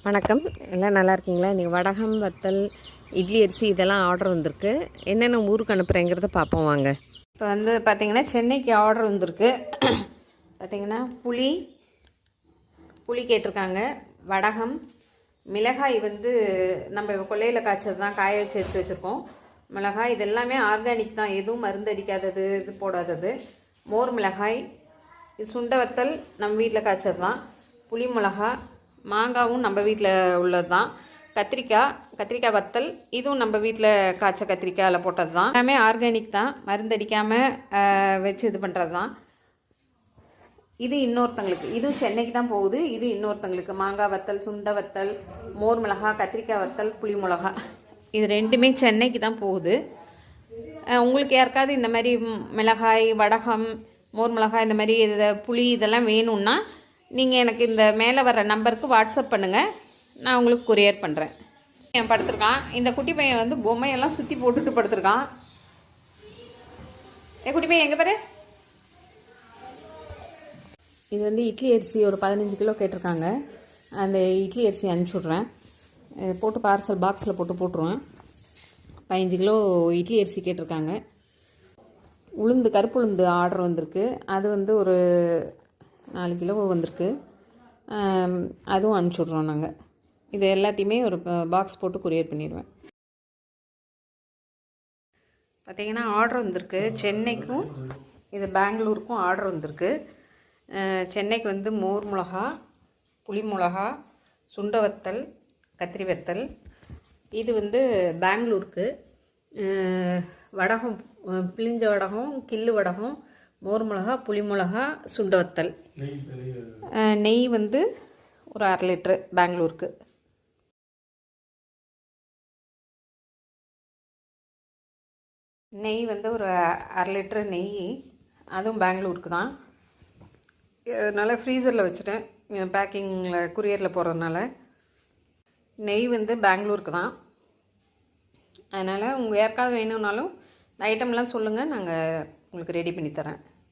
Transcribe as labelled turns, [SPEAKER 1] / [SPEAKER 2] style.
[SPEAKER 1] வணக்கம், எல்லாம் நல்லா இருக்கீங்களா? இன்றைக்கி வடகம், வத்தல், இட்லி அரிசி இதெல்லாம் ஆர்டர் வந்திருக்கு. என்னென்ன ஊருக்கு அனுப்புகிறேங்கிறத பார்ப்போம் வாங்க. இப்போ வந்து பார்த்திங்கன்னா சென்னைக்கு ஆர்டர் வந்திருக்கு. பார்த்திங்கன்னா புளி கேட்டிருக்காங்க, வடகம், மிளகாய் வந்து நம்ம கொல்லையில் காய்ச்சது தான், காய வச்சு எடுத்து வச்சுருக்கோம். மிளகாய் இது எல்லாமே ஆர்கானிக் தான், எதுவும் மருந்து அடிக்காதது, இது போடாதது. மோர் மிளகாய், இது சுண்டை வத்தல் நம்ம வீட்டில் காய்ச்சது தான். புளி மிளகா, மாங்காவும் நம்ம வீட்டில் உள்ளது தான். கத்திரிக்காய் வத்தல், இதுவும் நம்ம வீட்டில் காய்ச்ச கத்திரிக்காயில் போட்டது தான். எல்லாமே ஆர்கானிக் தான், மருந்தடிக்காமல் வச்சு இது பண்ணுறது தான். இது இன்னொருத்தங்களுக்கு, இதுவும் சென்னைக்கு தான் போகுது. இது இன்னொருத்தங்களுக்கு மாங்காய் வத்தல், சுண்டை வத்தல், மோர் மிளகா, கத்திரிக்காய் வத்தல், புளி மிளகா, இது ரெண்டுமே சென்னைக்கு தான் போகுது. உங்களுக்கு யாருக்காவது இந்த மாதிரி மிளகாய், வடகம், மோர் மிளகாய், இந்த மாதிரி புளி இதெல்லாம் வேணும்னா நீங்கள் எனக்கு இந்த மேலே வர நம்பருக்கு வாட்ஸ்அப் பண்ணுங்கள், நான் உங்களுக்கு கொரியர் பண்ணுறேன். என் படுத்திருக்கான் இந்த குட்டி பையன் வந்து பொம்மையெல்லாம் சுற்றி போட்டுட்டு படுத்திருக்கான். குட்டி பையன் எங்கே பாரு. இது வந்து இட்லி அரிசி ஒரு 15 கிலோ கேட்டிருக்காங்க. அந்த இட்லி அரிசி அனுப்பிச்சி விட்றேன், போட்டு பார்சல் பாக்ஸில் போட்டுருவேன். 15 கிலோ இட்லி அரிசி கேட்டிருக்காங்க. கருப்பு உளுந்து ஆர்டர் வந்திருக்கு, அது வந்து ஒரு 4 கிலோ வந்திருக்கு. அதுவும் அனுப்பிச்சி விட்றோம் நாங்கள். இது எல்லாத்தையுமே ஒரு பாக்ஸ் போட்டு கொரியர் பண்ணிடுவேன். பார்த்திங்கன்னா ஆர்டர் வந்திருக்கு சென்னைக்கும், இது பெங்களூருக்கும் ஆர்டர் வந்திருக்கு. சென்னைக்கு வந்து மோர் மிளகா, புளி மிளகா, சுண்டை வத்தல், கத்திரி வத்தல். இது வந்து பெங்களூருக்கு வடகம், பிழிஞ்ச வடகம், கில்லு வடகம், மோர் மிளகா, புளி மிளகா, சுண்டை வத்தல். நெய் வந்து ஒரு 1/2 லிட்ரு பெங்களூருக்கு. நெய் வந்து ஒரு 1/2 லிட்ரு நெய், அதுவும் பெங்களூருக்கு தான். அதனால் ஃப்ரீசரில் வச்சுட்டேன், பேக்கிங்கில் குரியரில் போகிறதுனால. நெய் வந்து பெங்களூருக்கு தான். அதனால் உங்கள் யாருக்காவது வேணும்னாலும் இந்த ஐட்டம்லாம் சொல்லுங்கள், நாங்கள் உங்களுக்கு ரெடி பண்ணி தரேன்.